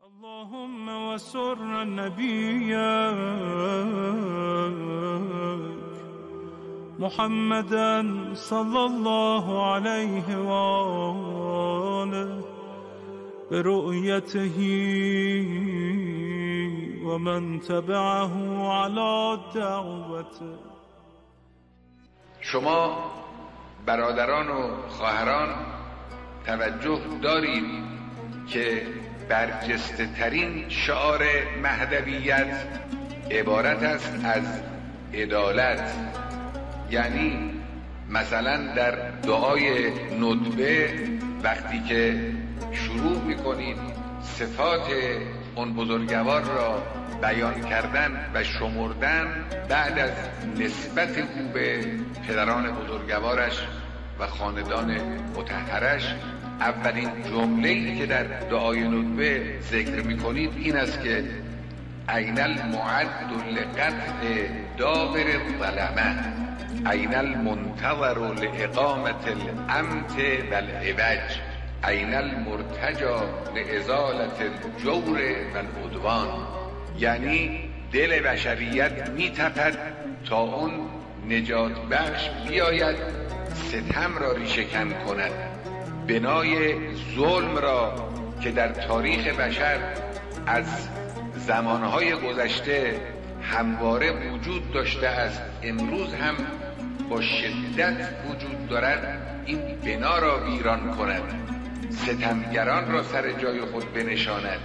اللهم وسر النبي محمدا صلى الله عليه وآله برؤيته ومن تبعه على دعوته. شما برادران و خواهران توجه دارید که برجسته ترین شعار مهدویت عبارت است از عدالت. یعنی مثلا در دعای ندبه وقتی که شروع میکنید صفات اون بزرگوار را بیان کردن و شمردن، بعد از نسبت او به پدران بزرگوارش و خاندان مطهرش، اولین جمله‌ای که در دعای ندبه ذکر میکنید این است که این المعد لقطع دابر الظلمه، این المنتظر لاقامت الامت والعوج، این المرتجى لازالة الجور والعدوان. یعنی دل بشریت میتپد تا اون نجات بخش بیاید ستم را ریشه‌کن کند، بنای ظلم را که در تاریخ بشر از زمانهای گذشته همواره وجود داشته است، امروز هم با شدت وجود دارد، این بنا را ویران کند، ستمگران را سر جای خود بنشاند